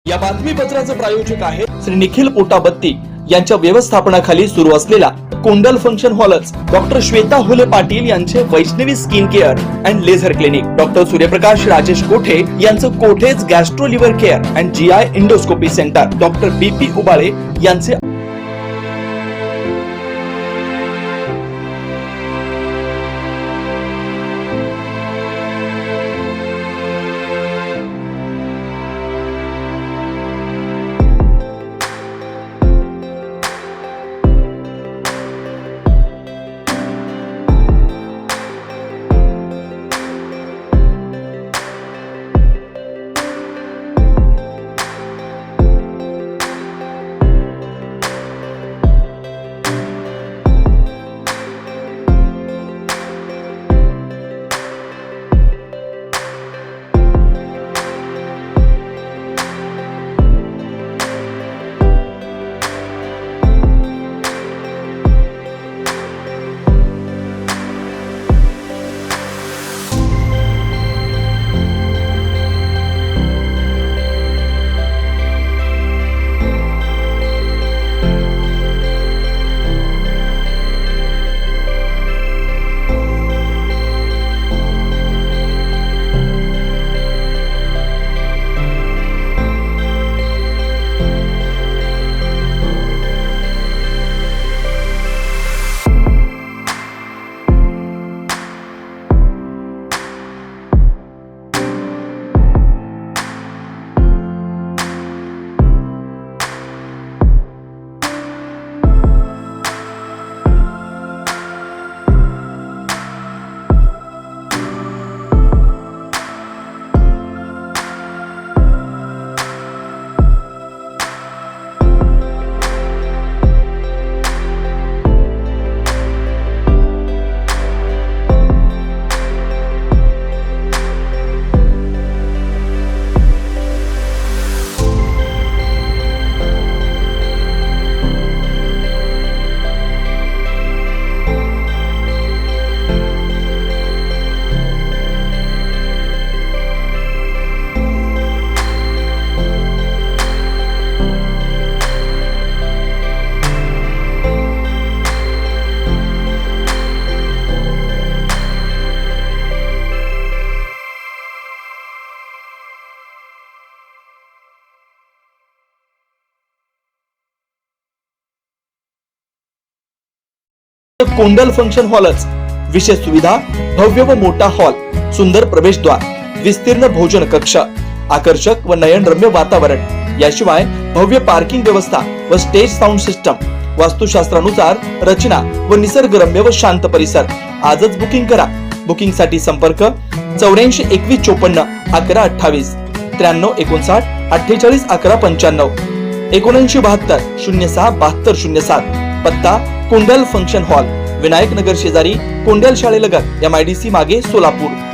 या बातमीपत्राचे प्रायोजक आहे श्री निखिल पोटाबत्ती यांच्या व्यवस्थापनाखाली सुरू असलेला कुंडल फंक्शन हॉलच, डॉक्टर श्वेता हुले पाटील यांचे Vaishnavi skin care and laser clinic, doctor Suryaprakash Rajesh Kothe यांचं Kothe's gastro liver care and GI endoscopy centre, doctor BP Ubale यांचे कुंडल फंक्शन हॉलच, विशेष सुविधा, भव्य व मोठा हॉल, सुंदर प्रवेशद्वार, विस्तीर्ण भोजन कक्ष, आकर्षक व नयनरम्य वातावरण, याशिवाय भव्य पार्किंग व्यवस्था व स्टेज साऊंड सिस्टम, वास्तुशास्त्रानुसार रचना व निसर्गरम्य व शांत परिसर। आजच बुकिंग करा। बुकिंग साठी संपर्क 84 21 54 11 28 93 59 48 11 95 79 72 06 72 07। पत्ता कुंडल फंक्शन हॉल, विनायक नगर शेजारी, कोंडेल शाळेलगत, MIDC मागे, सोलापूर।